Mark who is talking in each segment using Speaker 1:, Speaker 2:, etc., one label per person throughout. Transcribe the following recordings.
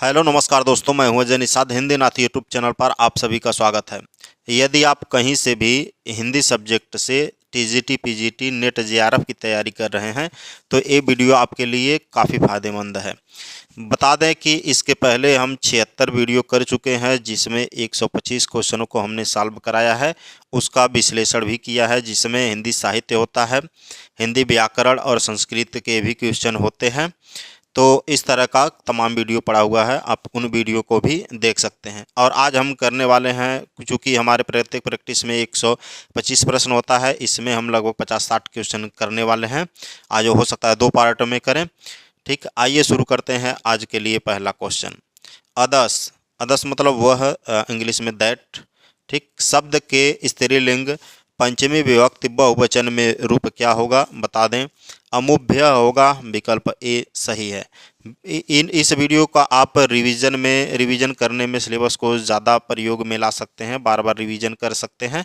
Speaker 1: Hello नमस्कार दोस्तों, मैं हूं अजय निषाद। हिंदी नाथ यूट्यूब चैनल पर आप सभी का स्वागत है। यदि आप कहीं से भी हिंदी सब्जेक्ट से टीजीटी, पीजीटी, नेट, जेआरएफ की तैयारी कर रहे हैं तो ये वीडियो आपके लिए काफ़ी फायदेमंद है। बता दें कि इसके पहले हम 76 वीडियो कर चुके हैं, जिसमें 125 क्वेश्चनों को हमने सॉल्व कराया है। उसका विश्लेषण भी किया है, जिसमें हिंदी साहित्य होता है, हिंदी व्याकरण और संस्कृत के भी क्वेश्चन होते हैं। तो इस तरह का तमाम वीडियो पड़ा हुआ है, आप उन वीडियो को भी देख सकते हैं। और आज हम करने वाले हैं, चूँकि हमारे प्रत्येक प्रैक्टिस में 125 प्रश्न होता है, इसमें हम लगभग 50-60 क्वेश्चन करने वाले हैं। आज हो सकता है 2 पार्ट में करें। ठीक, आइए शुरू करते हैं। आज के लिए पहला क्वेश्चन, अदस। अदस मतलब वह, इंग्लिश में दैट। ठीक, शब्द के स्त्रीलिंग पंचमी विभक्ति बहुवचन में रूप क्या होगा, बता दें। अमुभ्य होगा, विकल्प ए सही है। इस वीडियो का आप रिवीजन करने में सिलेबस को ज़्यादा प्रयोग में ला सकते हैं, बार बार रिवीजन कर सकते हैं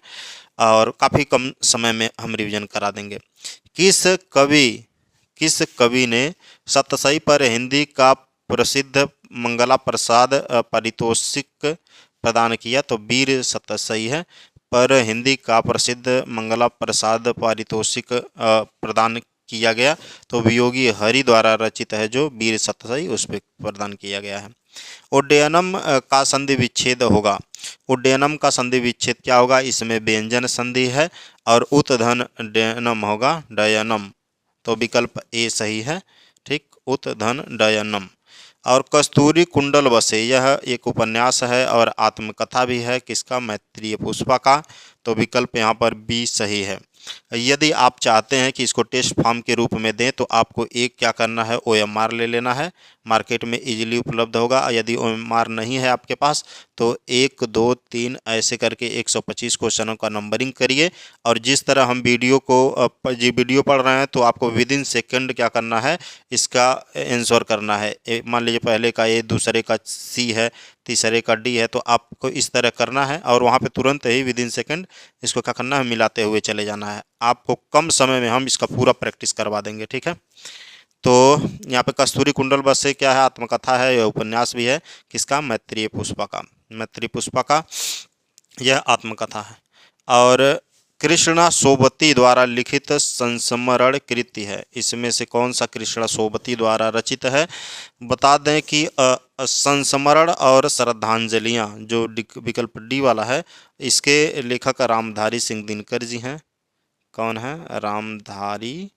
Speaker 1: और काफ़ी कम समय में हम रिवीजन करा देंगे। किस कवि ने सतसई पर हिंदी का प्रसिद्ध मंगला प्रसाद पारितोषिक प्रदान किया, तो वीर सतसई है। पर हिंदी का प्रसिद्ध मंगला प्रसाद पारितोषिक प्रदान किया गया, तो वियोगी हरि द्वारा रचित है जो वीर सतसई, उस पर प्रदान किया गया है। उड्डयनम का संधि विच्छेद होगा। उड्डयनम का संधि विच्छेद क्या होगा, इसमें व्यंजन संधि है और उत्धन डयनम होगा, डयनम, तो विकल्प ए सही है। ठीक, उत्धन डयनम। और कस्तूरी कुंडल बसे, यह एक उपन्यास है और आत्मकथा भी है, किसका, मैत्रेय पुष्पा का, तो विकल्प यहाँ पर बी सही है। यदि आप चाहते हैं कि इसको टेस्ट फॉर्म के रूप में दें तो आपको एक क्या करना है, OMR ले लेना है, मार्केट में इजीली उपलब्ध होगा। यदि OMR नहीं है आपके पास तो 1, 2, 3 ऐसे करके 125 क्वेश्चनों का नंबरिंग करिए। और जिस तरह हम वीडियो पढ़ रहे हैं तो आपको विद इन सेकेंड क्या करना है, इसका आंसर करना है। मान लीजिए पहले का ए, दूसरे का सी है, तीसरे का डी है, तो आपको इस तरह करना है और वहाँ पे तुरंत ही विद इन सेकेंड इसको क्या करना है, मिलाते हुए चले जाना है। आपको कम समय में हम इसका पूरा प्रैक्टिस करवा देंगे। ठीक है, तो यहाँ पे कस्तूरी कुंडल बस से क्या है, आत्मकथा है, यह उपन्यास भी है, किसका, मैत्रेय पुष्पा का। मैत्रेय पुष्पा का यह आत्मकथा है। और कृष्णा सोबती द्वारा लिखित संस्मरण कृति है, इसमें से कौन सा कृष्णा सोबती द्वारा रचित है, बता दें कि संस्मरण और श्रद्धांजलियाँ जो विकल्प डी वाला है, इसके लेखक रामधारी सिंह दिनकर जी हैं। कौन है, रामधारी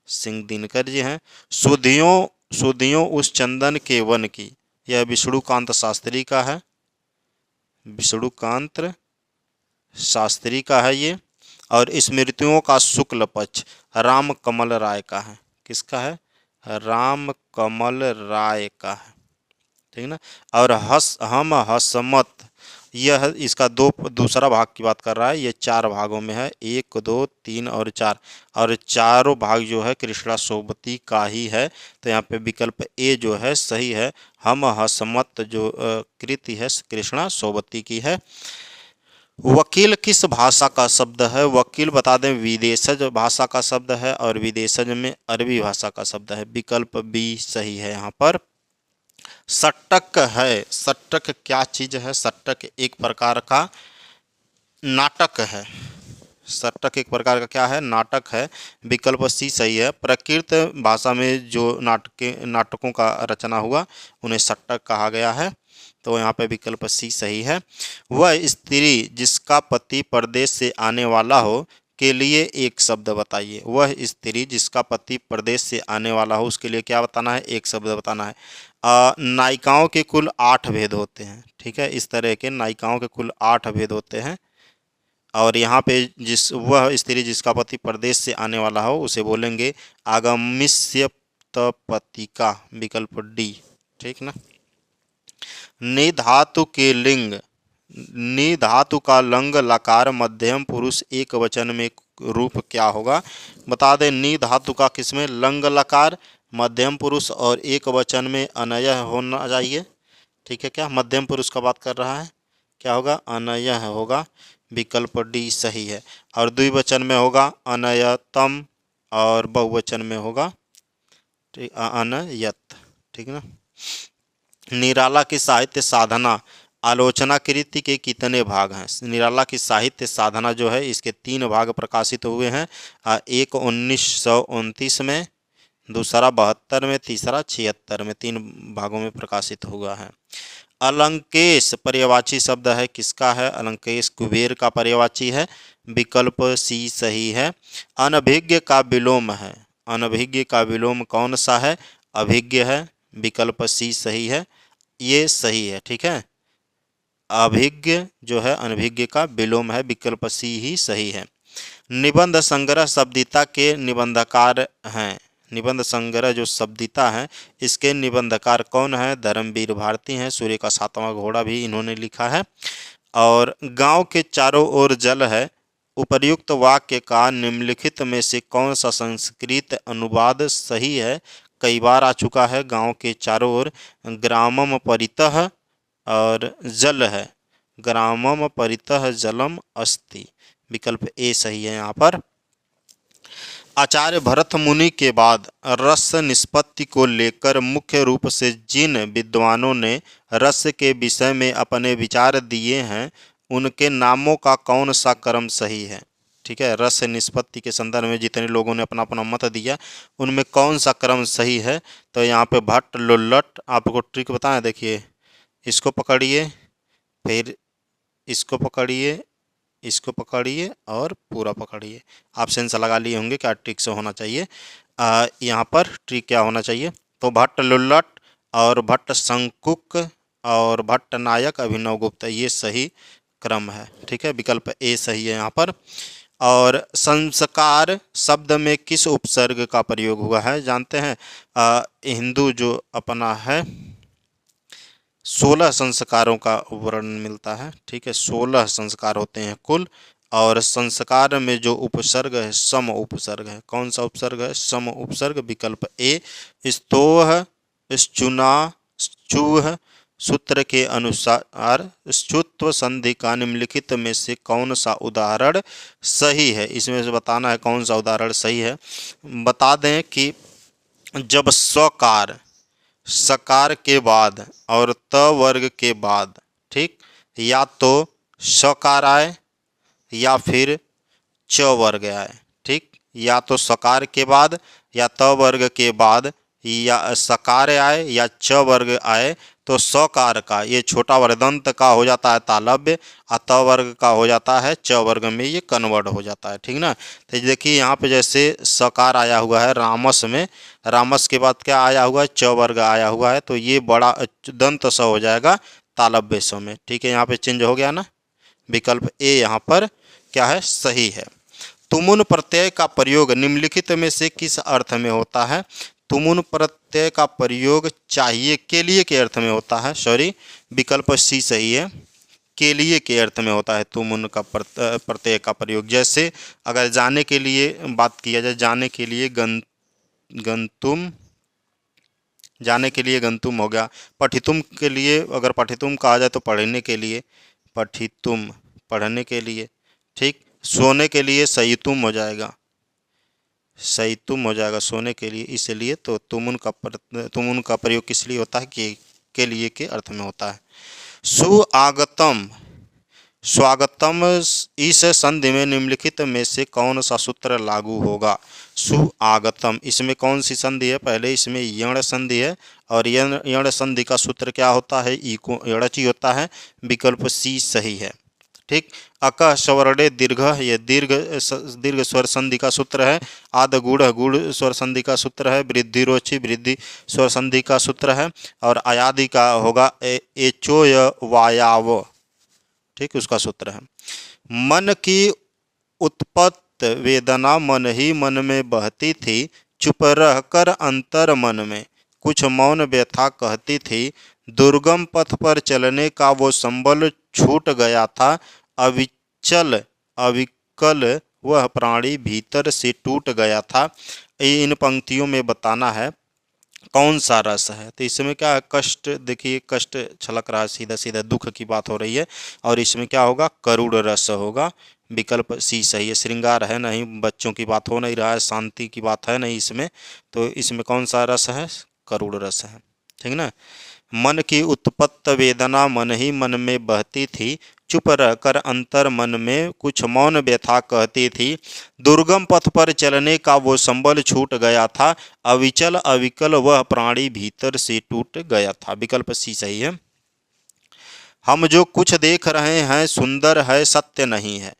Speaker 1: सिंह दिनकर जी हैं। सुधियों सुधियों उस चंदन के वन की, यह विष्णुकांत शास्त्री का है, विष्णुकांत शास्त्री का है ये। और स्मृतियों का शुक्ल पक्ष राम कमल राय का है, किसका है, राम कमल राय का है। ठीक ना। और हम हसमत, यह इसका दूसरा भाग की बात कर रहा है, ये 4 भागों में है, 1, 2, 3 और 4, और चारों भाग जो है कृष्णा सोबती का ही है, तो यहाँ पे विकल्प ए जो है सही है। हम हसमत जो कृति है कृष्णा सोबती की है। वकील किस भाषा का शब्द है, वकील बता दें विदेशज भाषा का शब्द है और विदेशज में अरबी भाषा का शब्द है, विकल्प बी सही है यहाँ पर। सट्टक है, सट्टक क्या चीज है, सट्टक एक प्रकार का नाटक है। सट्टक एक प्रकार का क्या है, नाटक है, विकल्प सी सही है। प्रकृत भाषा में जो नाटकों का रचना हुआ उन्हें सट्टक कहा गया है, तो यहाँ पे विकल्प सी सही है। वह स्त्री जिसका पति परदेश से आने वाला हो के लिए एक शब्द बताइए। वह स्त्री जिसका पति परदेश से आने वाला हो, उसके लिए क्या बताना है, एक शब्द बताना है। नायिकाओं के कुल 8 भेद होते हैं। ठीक है, इस तरह के नायिकाओं के कुल 8 भेद होते हैं। और यहाँ पे वह स्त्री जिसका पति परदेश से आने वाला हो उसे बोलेंगे आगमिष्य पतिका, विकल्प डी। ठीक ना। निधातु के लिंग, निधातु का लंग लकार मध्यम पुरुष एक वचन में रूप क्या होगा, बता दें। निधातु का किसमें, लंग लकार, मध्यम पुरुष और एक वचन में अनयः होना चाहिए। ठीक है, क्या मध्यम पुरुष का बात कर रहा है, क्या होगा, अनयः होगा, विकल्प डी सही है। और द्विवचन में होगा अनयतम और बहुवचन में होगा अनयत। ठीक ना। निराला की साहित्य साधना आलोचना कृति के कितने भाग हैं? निराला की साहित्य साधना जो है इसके 3 भाग प्रकाशित हुए हैं। एक 1929 में, दूसरा 72 में, तीसरा 76 में, 3 भागों में प्रकाशित हुआ है। अलंकेश पर्यायवाची शब्द है, किसका है? अलंकेश कुबेर का पर्यायवाची है। विकल्प सी सही है। अनभिज्ञ का विलोम है। अनभिज्ञ का विलोम कौन सा है? अभिज्ञ है। विकल्प सी सही है, ये सही है। ठीक है, अभिज्ञ जो है अनभिज्ञ का विलोम है, विकल्प सी ही सही है। निबंध संग्रह शब्दिता के निबंधकार हैं। निबंध संग्रह जो शब्दिता है इसके निबंधकार कौन है? धर्मवीर भारती हैं। सूर्य का 7वां घोड़ा भी इन्होंने लिखा है। और गांव के चारों ओर जल है, उपर्युक्त वाक्य का निम्नलिखित में से कौन सा संस्कृत अनुवाद सही है? कई बार आ चुका है। गांव के चारों ओर ग्रामम परितः और जल है, ग्रामम परितः जलम अस्ति। विकल्प ए सही है यहाँ पर। आचार्य भरत मुनि के बाद रस निष्पत्ति को लेकर मुख्य रूप से जिन विद्वानों ने रस के विषय में अपने विचार दिए हैं उनके नामों का कौन सा क्रम सही है? ठीक है, रस निष्पत्ति के संदर्भ में जितने लोगों ने अपना अपना मत दिया उनमें कौन सा क्रम सही है? तो यहाँ पे भट्ट लुल्लट, आपको ट्रिक बताएं, देखिए इसको पकड़िए, फिर इसको पकड़िए, इसको पकड़िए और पूरा पकड़िए। आप सेंस लगा लिए होंगे क्या ट्रिक से होना चाहिए। यहाँ पर ट्रिक क्या होना चाहिए? तो भट्ट लुल्लट और भट्ट शंकुक और भट्ट नायक अभिनव गुप्त, ये सही क्रम है। ठीक है, विकल्प ए सही है यहाँ पर। और संस्कार शब्द में किस उपसर्ग का प्रयोग हुआ है? जानते हैं, हिंदू जो अपना है 16 संस्कारों का वर्णन मिलता है। ठीक है, 16 संस्कार होते हैं कुल, और संस्कार में जो उपसर्ग है सम उपसर्ग है। कौन सा उपसर्ग है? सम उपसर्ग। विकल्प ए। स्तोह, श्चुना, चूह सूत्र के अनुसार श्चुत्व संधि का निम्नलिखित में से कौन सा उदाहरण सही है? इसमें से बताना है कौन सा उदाहरण सही है। बता दें कि जब स्वकार सकार के बाद और त वर्ग के बाद, ठीक, या तो सकार आए या फिर च वर्ग आए। ठीक, या तो सकार के बाद या त वर्ग के बाद या सकार आए या च वर्ग आए तो सकार का ये छोटा वर्गदंत का हो जाता है तालव्य, और त वर्ग का हो जाता है च वर्ग में ये कन्वर्ट हो जाता है। ठीक ना, तो देखिए यहाँ पे जैसे सकार आया हुआ है रामस में, रामस के बाद क्या आया हुआ है? च वर्ग आया हुआ है, तो ये बड़ा दंत स हो जाएगा तालव्य स में। ठीक है, यहाँ पे चेंज हो गया ना। विकल्प ए यहाँ पर क्या है? सही है। तुमुन प्रत्यय का प्रयोग निम्नलिखित में से किस अर्थ में होता है? तुमुन प्रत्यय का प्रयोग चाहिए के लिए के अर्थ में होता है। सॉरी, विकल्प सी सही है, के लिए के अर्थ में होता है तुमुन का प्रत्यय का प्रयोग। जैसे अगर जाने के लिए बात किया जाए, जाने के लिए गंतुम, जाने के लिए गंतुम हो गया। पठितुम के लिए अगर पठितुम कहा जाए तो पढ़ने के लिए पठितुम, पढ़ने के लिए। ठीक, सोने के लिए सईतुम हो जाएगा, सईतुम हो जाएगा सोने के लिए। इसलिए तो तुमुन का प्रयोग किस लिए होता है? के लिए के अर्थ में होता है। सुआगतम, स्वागतम, इस संधि में निम्नलिखित में से कौन सा सूत्र लागू होगा? सुआगतम, इसमें कौन सी संधि है? पहले इसमें यण संधि है, और यण संधि का सूत्र क्या होता है? इको यणची होता है। विकल्प सी सही है। ठीक, अक सवर्णे दीर्घ, ये दीर्घ स्वर संधि का सूत्र है। आद गुड़, गुड़ स्वर संधि का सूत्र है। वृद्धि रोची, वृद्धि स्वर संधि का सूत्र है। और अयादि का होगा एचोय वायाव, ठीक, उसका सूत्र है। मन की उत्पत्त वेदना मन ही मन में बहती थी, चुप रहकर अंतर मन में कुछ मौन व्यथा कहती थी। दुर्गम पथ पर चलने का वो संबल छूट गया था, अविचल अविकल वह प्राणी भीतर से टूट गया था। इन पंक्तियों में बताना है कौन सा रस है। तो इसमें क्या है? कष्ट, देखिए कष्ट छलक रहा है, सीधा सीधा दुख की बात हो रही है, और इसमें क्या होगा? करुण रस होगा। विकल्प सी सही है। श्रृंगार है नहीं, बच्चों की बात हो नहीं रहा है, शांति की बात है नहीं इसमें, तो इसमें कौन सा रस है? करुण रस है। ठीक ना। मन की उत्पत्त वेदना मन ही मन में बहती थी, चुप रहकर अंतर मन में कुछ मौन व्यथा कहती थी। दुर्गम पथ पर चलने का वो संबल छूट गया था, अविचल अविकल वह प्राणी भीतर से टूट गया था। विकल्प सी सही है। हम जो कुछ देख रहे हैं सुंदर है, सत्य नहीं है।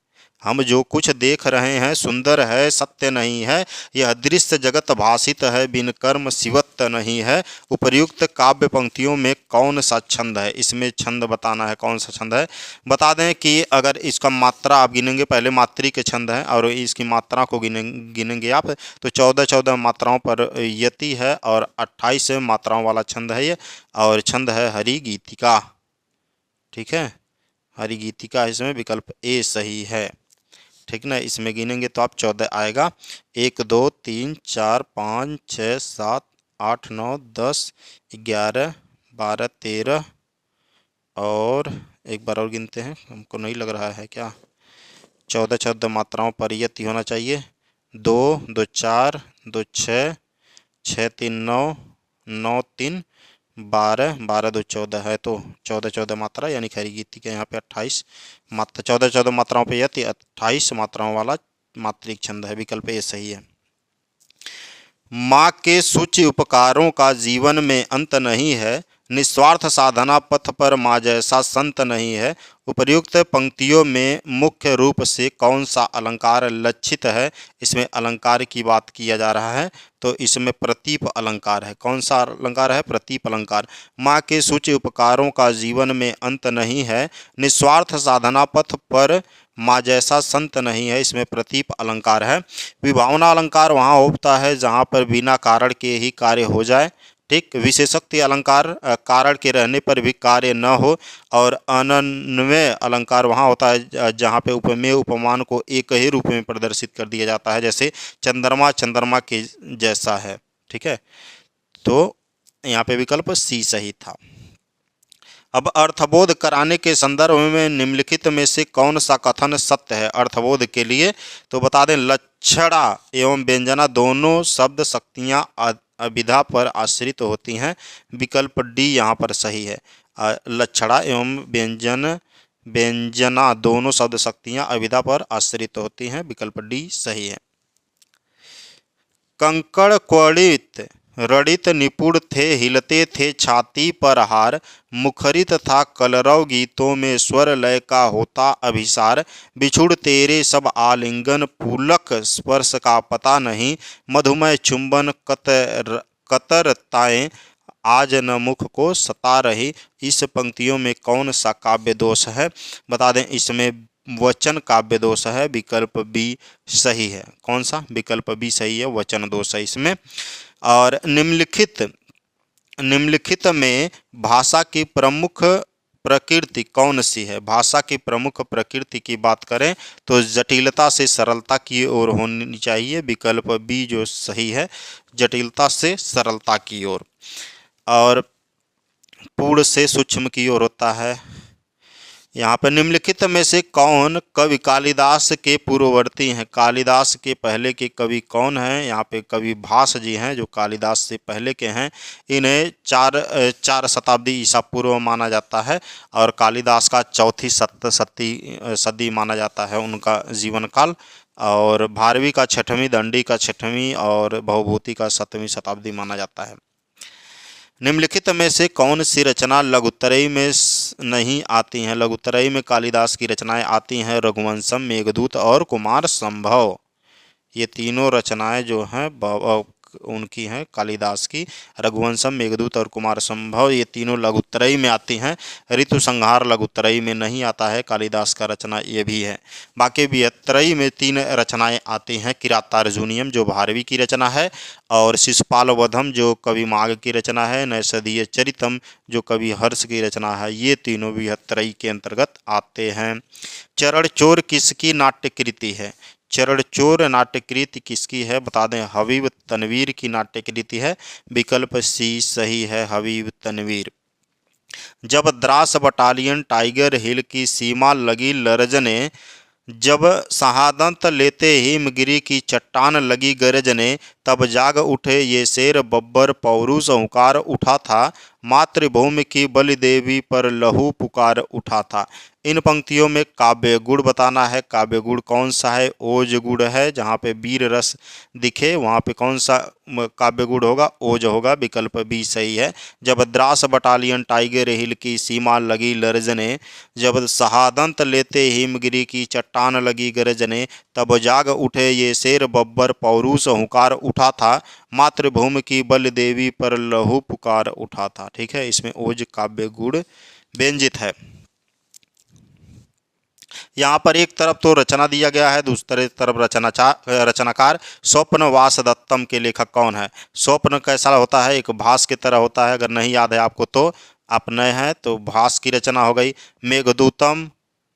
Speaker 1: हम जो कुछ देख रहे हैं सुंदर है, सत्य नहीं है। यह दृश्य जगत भासित है, बिन कर्म शिवत्त नहीं है। उपर्युक्त काव्य पंक्तियों में कौन सा छंद है? इसमें छंद बताना है, कौन सा छंद है। बता दें कि अगर इसका मात्रा आप गिनेंगे, पहले मात्री के छंद है और इसकी मात्रा को गिनेंगे आप, तो 14 मात्राओं पर यति है और 28 मात्राओं वाला छंद है ये, और छंद है हरि गीतिका। ठीक है, हरि गीतिका इसमें विकल्प ए सही है। ठीक ना, इसमें गिनेंगे तो आप 14 आएगा। 1 2 3 4 5 6 7 8 9 10 11 12 13 और एक बार और गिनते हैं, हमको नहीं लग रहा है क्या, 14 मात्राओं पर यति होना चाहिए। 2 2 4 2 6 6 3 9 9 3 12 12 2 14 है, तो 14 मात्रा यानी खरी गीति के यहाँ पे 28 मात्रा, 14 मात्राओं पे यति 28 मात्राओं वाला मात्रिक छंद है। विकल्प ए सही है। माँ के सूच्य उपकारों का जीवन में अंत नहीं है, निस्वार्थ साधना पथ पर माँ जैसा संत नहीं है। उपर्युक्त पंक्तियों में मुख्य रूप से कौन सा अलंकार लक्षित है? इसमें अलंकार की बात किया जा रहा है, तो इसमें प्रतीप अलंकार है। कौन सा अलंकार है? प्रतीप अलंकार। माँ के सूच्य उपकारों का जीवन में अंत नहीं है, निस्वार्थ साधना पथ पर माँ जैसा संत नहीं है, इसमें प्रतीप अलंकार है। विभावना अलंकार वहाँ होता है जहाँ पर बिना कारण के ही कार्य हो जाए। ठीक, विशेषोक्ति अलंकार कारण के रहने पर भी कार्य न हो, और अनन्वय अलंकार वहाँ होता है जहाँ पे उपमेय उपमान को एक ही रूप में प्रदर्शित कर दिया जाता है, जैसे चंद्रमा चंद्रमा के जैसा है। ठीक है, तो यहाँ पे विकल्प सी सही था। अब अर्थबोध कराने के संदर्भ में निम्नलिखित में से कौन सा कथन सत्य है अर्थबोध के लिए? तो बता दें, लक्षणा एवं व्यंजना दोनों शब्द शक्तियाँ अभिधा पर आश्रित होती हैं। विकल्प डी यहाँ पर सही है। लक्षणा एवं व्यंजना दोनों शब्द शक्तियाँ अभिधा पर आश्रित होती हैं। विकल्प डी सही है। कंकड़ क्वड़ित रड़ित निपुण थे, हिलते थे छाती पर हार। मुखरित था कलरव गीतों में स्वर लय का होता अभिसार। बिछुड़ तेरे सब आलिंगन पुलक स्पर्श का पता नहीं। मधुमय चुंबन कतरताएं आज न मुख को सता रही। इस पंक्तियों में कौन सा काव्य दोष है? बता दें, इसमें वचन काव्य दोष है। विकल्प बी सही है। कौन सा? विकल्प बी सही है, वचन दोष है इसमें। और निम्नलिखित में भाषा की प्रमुख प्रकृति कौन सी है? भाषा की प्रमुख प्रकृति की बात करें तो जटिलता से सरलता की ओर होनी चाहिए। विकल्प बी जो सही है, जटिलता से सरलता की ओर, और पूर्ण से सूक्ष्म की ओर होता है। यहाँ पर निम्नलिखित में से कौन कवि कालिदास के पूर्ववर्ती हैं? कालिदास के पहले के कवि कौन हैं? यहाँ पे कवि भास जी हैं जो कालिदास से पहले के हैं। इन्हें चार शताब्दी ईसा पूर्व माना जाता है, और कालिदास का चौथी सदी माना जाता है उनका जीवन काल, और भारवी का छठवीं, दंडी का छठवीं और भवभूति का 7वीं शताब्दी माना जाता है। निम्नलिखित में से कौन सी रचना लघुत्तरई में नहीं आती हैं? लघुत्तरई में कालिदास की रचनाएं आती हैं रघुवंशम, मेघदूत और कुमार संभव। ये तीनों रचनाएं जो हैं उनकी हैं, कालिदास की। रघुवंशम, मेघदूत और कुमार संभव ये तीनों लघुत्तरई में आती हैं। ऋतु संहार लघुत्तरई में नहीं आता है, कालिदास का रचना ये भी है। बाकी बृहत्तरई में 3 रचनाएं आती हैं। किरातार्जुनीयम जो भारवी की रचना है, और शिशुपाल वधम जो कवि माघ की रचना है, नैषधीय चरितम जो कवि हर्ष की रचना है। ये तीनों बृहत्तरई के अंतर्गत आते हैं। चरण चोर किसकी नाट्यकृति है? चरण चोर नाट्यकृति किसकी है? बता दें, हबीब तनवीर की नाट्यकृति है। विकल्प सी सही है, हबीब तनवीर। जब द्रास बटालियन टाइगर हिल की सीमा लगी लरजने, जब शहादत लेते हिमगिरी की चट्टान लगी गरजने, तब जाग उठे ये शेर बब्बर पौरुष हुंकार उठा था। मातृभूमि की बलि देवी पर लहू पुकार उठा था। इन पंक्तियों में काव्य गुण बताना है। काव्य गुण कौन सा है? ओज गुण है। जहाँ पे वीर रस दिखे वहाँ पे कौन सा काव्य गुण होगा? ओज होगा। विकल्प बी सही है। जब द्रास बटालियन टाइगर हिल की सीमा लगी लर्जने, जब शहादंत लेते हिमगिरी की चट्टान लगी गरजने, तब जाग उठे ये शेर बब्बर पौरूष हुंकार उठा था, मातृभूमि की बल देवी पर लहू पुकार उठा था। ठीक है, इसमें ओज काव्य गुण व्यंजित है। यहाँ पर एक तरफ तो रचना दिया गया है, दूसरी तरफ रचनाकार। स्वप्न वासदत्तम के लेखक कौन है? स्वप्न कैसा होता है? एक भास की तरह होता है। अगर नहीं याद है आपको तो आप नए हैं तो भास की रचना हो गई। मेघदूतम,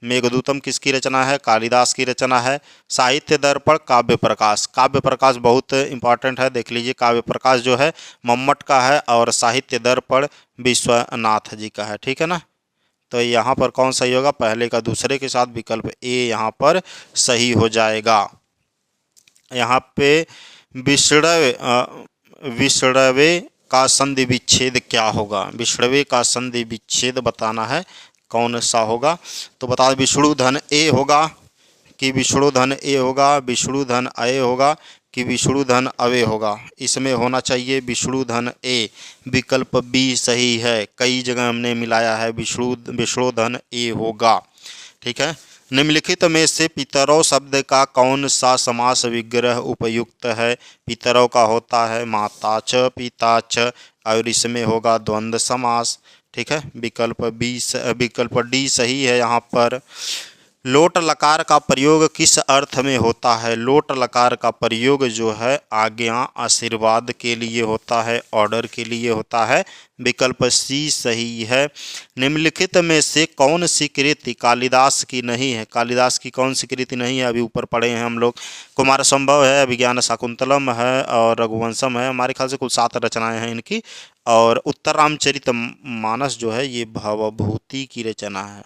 Speaker 1: मेघदूतम किसकी रचना है? कालिदास की रचना है। साहित्य दर्पण, काव्य प्रकाश। काव्य प्रकाश बहुत इंपॉर्टेंट है, देख लीजिए। काव्य प्रकाश जो है मम्मट का है और साहित्य दर्पण विश्वनाथ जी का है। ठीक है ना। तो यहाँ पर कौन सही होगा? पहले का दूसरे के साथ विकल्प ए यहाँ पर सही हो जाएगा। यहाँ पे विषड़वे का संधि विच्छेद क्या होगा? विषड़वे का संधि विच्छेद बताना है, कौन सा होगा? तो बता, विष्णुधन ए होगा कि विष्णुधन ए होगा, विष्णुधन अय होगा कि विष्णुधन अवे होगा? इसमें होना चाहिए विष्णुधन ए। विकल्प बी सही है। कई जगह हमने मिलाया है, विष्णुधन ए होगा। ठीक है। निम्नलिखित में से पितरौ शब्द का कौन सा समास विग्रह उपयुक्त है? पितरौ का होता है माता च पिता च, और इसमें होगा द्वंद्व समास। ठीक है, विकल्प डी सही है। यहाँ पर लोट लकार का प्रयोग किस अर्थ में होता है? लोट लकार का प्रयोग जो है आज्ञा आशीर्वाद के लिए होता है, ऑर्डर के लिए होता है। विकल्प सी सही है। निम्नलिखित में से कौन सी कृति कालिदास की नहीं है? कालिदास की कौन सी कृति नहीं है? अभी ऊपर पढ़े हैं हम लोग। कुमार संभव है, अभिज्ञान शाकुंतलम है और रघुवंशम है। हमारे ख्याल से कुल 7 रचनाएं हैं इनकी। और उत्तर रामचरित मानस जो है ये भवभूति की रचना है।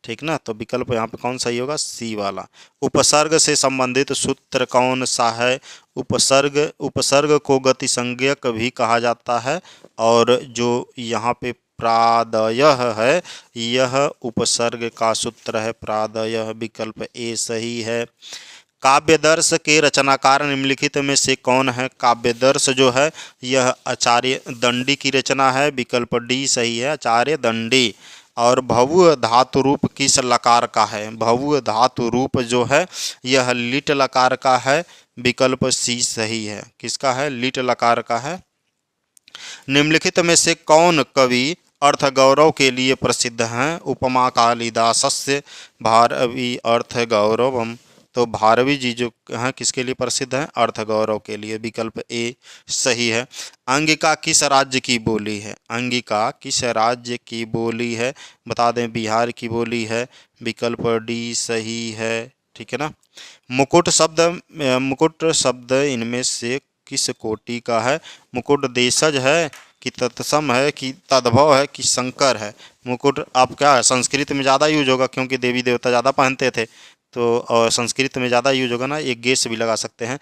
Speaker 1: ठीक ना। तो विकल्प यहाँ पे कौन सही होगा? सी वाला। उपसर्ग से संबंधित सूत्र कौन सा है? उपसर्ग को गति संज्ञक भी कहा जाता है, और जो यहाँ पे प्रादयः है यह उपसर्ग का सूत्र है, प्रादयः। विकल्प ए सही है। काव्यदर्श के रचनाकार निम्नलिखित में से कौन है? काव्यदर्श जो है यह आचार्य दंडी की रचना है। विकल्प डी सही है, आचार्य दंडी। और भव्य धातु रूप किस लकार का है? भव्य धातु रूप जो है यह लिट लकार का है। विकल्प सी सही है। किसका है? लिट लकार का है। निम्नलिखित में से कौन कवि अर्थ गौरव के लिए प्रसिद्ध हैं? उपमा कालिदासस्य भारवी अर्थ गौरवम। तो भारवी जी जो हैं किसके लिए प्रसिद्ध हैं? अर्थ गौरव के लिए। विकल्प ए सही है। अंगिका किस राज्य की बोली है? अंगिका किस राज्य की बोली है? बता दें बिहार की बोली है। विकल्प डी सही है। ठीक है ना। मुकुट शब्द इनमें से किस कोटि का है? मुकुट देशज है कि तत्सम है कि तद्भव है कि संकर है? मुकुट आप क्या है, संस्कृत में ज़्यादा यूज होगा क्योंकि देवी देवता ज़्यादा पहनते थे, तो और संस्कृत में ज़्यादा यूज होगा ना, एक गेस भी लगा सकते हैं।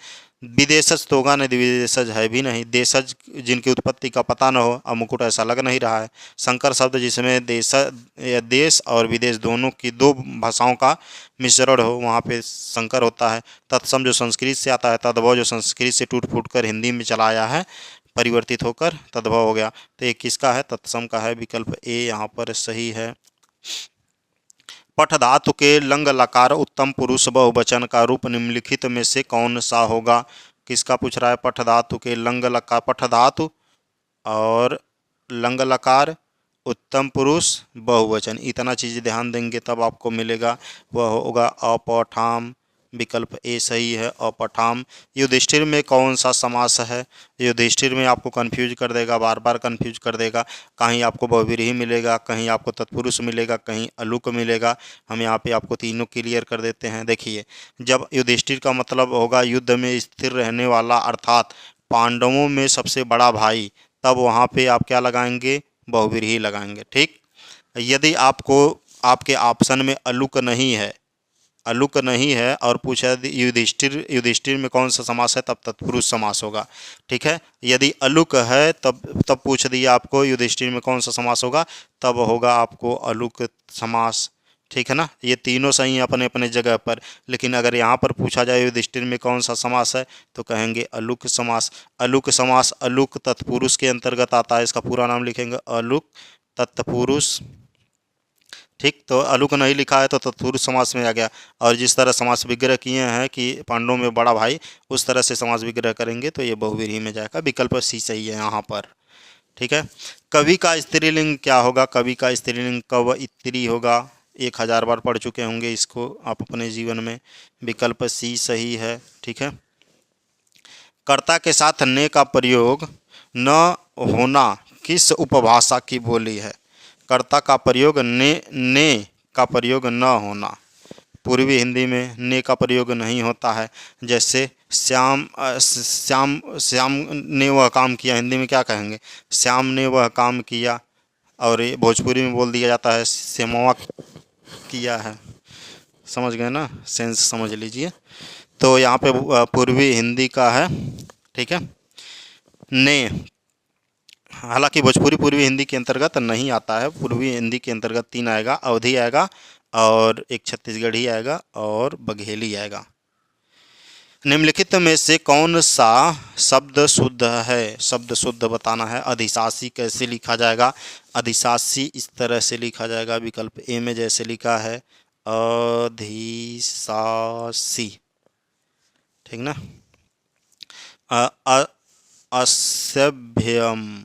Speaker 1: विदेशज तो होगा नहीं, विदेशज है भी नहीं। देशज जिनकी उत्पत्ति का पता न हो, अब मुकुट ऐसा लग नहीं रहा है। संकर शब्द जिसमें देश और विदेश दोनों की दो भाषाओं का मिश्रण हो, वहाँ पे संकर होता है। तत्सम जो संस्कृत से आता है, तद्भव जो संस्कृत से टूट फूट कर हिंदी में चला आया है, परिवर्तित होकर तद्भव हो गया। तो ये किसका है? तत्सम का है। विकल्प ए यहाँ पर सही है। पठ धातु के लंग लकार उत्तम पुरुष बहुवचन का रूप निम्नलिखित में से कौन सा होगा? किसका पूछ रहा है? पठ धातु के लंग लकार, पठ धातु और लंग लकार उत्तम पुरुष बहुवचन, इतना चीज़ ध्यान देंगे तब आपको मिलेगा। वह होगा अपठाम। विकल्प ए सही है, अपठाम। युधिष्ठिर में कौन सा समास है? युधिष्ठिर में आपको कंफ्यूज कर देगा, बार बार कंफ्यूज कर देगा। कहीं आपको बहुव्रीहि मिलेगा, कहीं आपको तत्पुरुष मिलेगा, कहीं अलुक मिलेगा। हम यहाँ पे आपको तीनों क्लियर कर देते हैं। देखिए, जब युधिष्ठिर का मतलब होगा युद्ध में स्थिर रहने वाला, अर्थात पांडवों में सबसे बड़ा भाई, तब वहाँ पे आप क्या लगाएंगे? बहुव्रीहि लगाएंगे। ठीक। यदि आपको आपके ऑप्शन में अलुक नहीं है, अलुक नहीं है और पूछा युधिष्ठिर, युधिष्ठिर में कौन सा समास है, तब तत्पुरुष समास होगा। ठीक है, यदि अलुक है तब पूछ दिया आपको युधिष्ठिर में कौन सा समास होगा, तब होगा आपको अलुक समास। ठीक है ना, ये तीनों सही हैं अपने अपने जगह पर, लेकिन अगर यहाँ पर पूछा जाए युधिष्ठिर में कौन सा समास है तो कहेंगे अलुक समास। अलुक समास अलुक तत्पुरुष के अंतर्गत आता है, इसका पूरा नाम लिखेंगे अलुक तत्पुरुष। ठीक, तो अलुक नहीं लिखा है तो तत्पुरुष समास में आ गया। और जिस तरह समास विग्रह किए हैं कि पांडवों में बड़ा भाई, उस तरह से समास विग्रह करेंगे तो ये बहुव्रीहि में जाएगा। विकल्प सी सही है यहाँ पर। ठीक है, कवि का स्त्रीलिंग क्या होगा, कवि का स्त्रीलिंग कवयित्री होगा। 1000 बार पढ़ चुके होंगे इसको आप अपने जीवन में। विकल्प सी सही है। ठीक है, कर्ता के साथ ने का प्रयोग न होना किस उपभाषा की बोली है। कर्ता का प्रयोग ने का प्रयोग न होना, पूर्वी हिंदी में ने का प्रयोग नहीं होता है। जैसे श्याम श्याम श्याम ने वह काम किया, हिंदी में क्या कहेंगे, श्याम ने वह काम किया। और ये भोजपुरी में बोल दिया जाता है श्यामवा किया है। समझ गए ना, सेंस समझ लीजिए। तो यहाँ पे पूर्वी हिंदी का है। ठीक है, ने, हालांकि भोजपुरी पूर्वी हिंदी के अंतर्गत नहीं आता है, पूर्वी हिंदी के अंतर्गत 3 आएगा, अवधी आएगा और एक छत्तीसगढ़ी आएगा और बघेली आएगा। निम्नलिखित में से कौन सा शब्द शुद्ध है, शब्द शुद्ध बताना है। अधिशासी कैसे लिखा जाएगा, अधिशासी इस तरह से लिखा जाएगा, विकल्प ए में जैसे लिखा है अधिशासी। ठीक ना, असभ्यम,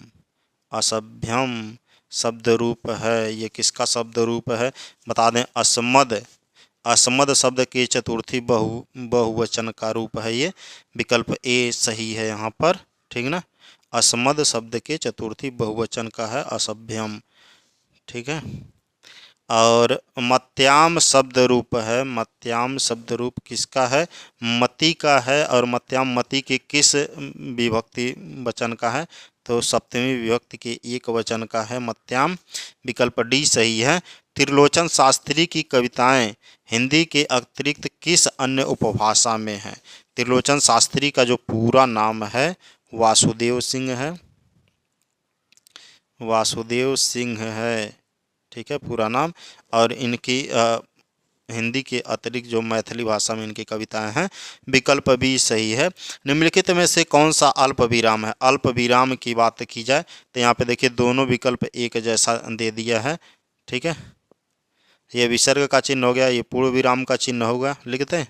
Speaker 1: असभ्यम शब्द रूप है। ये किसका शब्द रूप है बता दें, असमद। असमद शब्द के चतुर्थी बहुवचन का रूप है ये। विकल्प ए सही है यहाँ पर। ठीक ना, असमद शब्द के चतुर्थी बहुवचन का है असभ्यम। ठीक है, और मत्याम शब्द रूप है। मत्याम शब्द रूप किसका है, मति का है। और मत्याम मति के किस विभक्ति वचन का है, तो सप्तमी विभक्ति के एक वचन का है मत्याम। विकल्प डी सही है। त्रिलोचन शास्त्री की कविताएं हिंदी के अतिरिक्त किस अन्य उपभाषा में हैं। त्रिलोचन शास्त्री का जो पूरा नाम है वासुदेव सिंह है, वासुदेव सिंह है। ठीक है, पूरा नाम। और इनकी हिंदी के अतिरिक्त जो मैथिली भाषा में इनकी कविताएं हैं। विकल्प भी सही है। निम्नलिखित में से कौन सा अल्प विराम है। अल्प विराम की बात की जाए तो यहाँ पे देखिए दोनों विकल्प एक जैसा दे दिया है। ठीक है, ये विसर्ग का चिन्ह हो गया, ये पूर्ण विराम का चिन्ह होगा। लिखते हैं,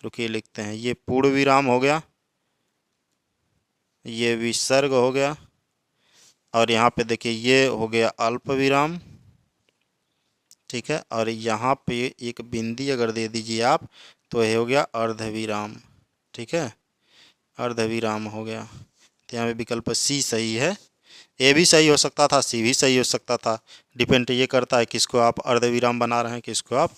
Speaker 1: रुकिए लिखते हैं, ये पूर्ण विराम हो गया, ये विसर्ग हो गया, और यहाँ पे देखिए ये हो गया अल्प विराम। ठीक है, और यहाँ पे एक बिंदी अगर दे दीजिए आप तो ये हो गया अर्धविराम। ठीक है, अर्धविराम हो गया। तो यहाँ पे विकल्प सी सही है। ए भी सही हो सकता था, सी भी सही हो सकता था। डिपेंड ये करता है किसको आप अर्धविराम बना रहे हैं, किसको आप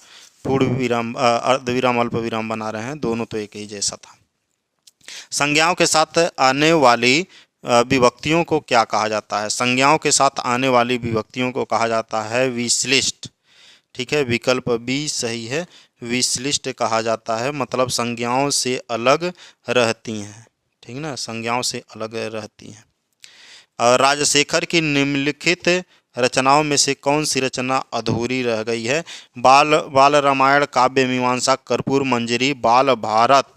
Speaker 1: पूर्ण विराम अर्धविराम अल्प विराम बना रहे हैं। दोनों तो एक ही जैसा था। संज्ञाओं के साथ आने वाली विभक्तियों को क्या कहा जाता है। संज्ञाओं के साथ आने वाली विभक्तियों को कहा जाता है विश्लिष्ट। ठीक है, विकल्प बी सही है। विश्लिष्ट कहा जाता है, मतलब संज्ञाओं से अलग रहती हैं। ठीक ना, संज्ञाओं से अलग रहती हैं। और राजशेखर की निम्नलिखित रचनाओं में से कौन सी रचना अधूरी रह गई है। बाल रामायण, काव्य मीमांसा, कर्पूर मंजरी, बाल भारत,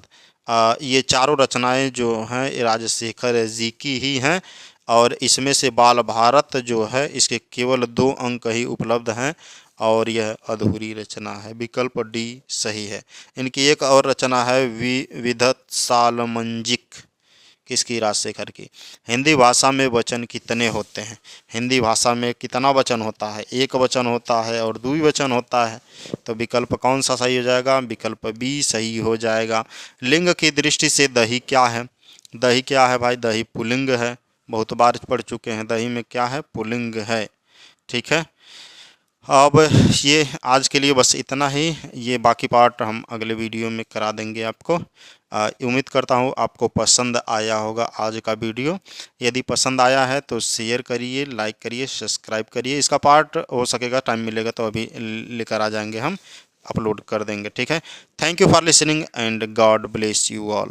Speaker 1: ये चारों रचनाएं जो हैं राजशेखर जी की ही हैं। और इसमें से बाल भारत जो है इसके केवल 2 अंक ही उपलब्ध हैं और यह अधूरी रचना है। विकल्प डी सही है। इनकी एक और रचना है विधत्सालमंजिक, किसकी, राजशेखर की। हिंदी भाषा में वचन कितने होते हैं। हिंदी भाषा में कितना वचन होता है, एक वचन होता है और द्विवचन होता है। तो विकल्प कौन सा सही हो जाएगा, विकल्प बी सही हो जाएगा। लिंग की दृष्टि से दही क्या है। दही क्या है भाई, दही पुल्लिंग है। बहुत बार पढ़ चुके हैं, दही में क्या है, पुल्लिंग है। ठीक है, अब ये आज के लिए बस इतना ही। ये बाकी पार्ट हम अगले वीडियो में करा देंगे आपको। उम्मीद करता हूँ आपको पसंद आया होगा आज का वीडियो। यदि पसंद आया है तो शेयर करिए, लाइक करिए, सब्सक्राइब करिए। इसका पार्ट हो सकेगा टाइम मिलेगा तो अभी लेकर आ जाएंगे हम। अपलोड कर देंगे। ठीक है, thank you for listening and God bless you all.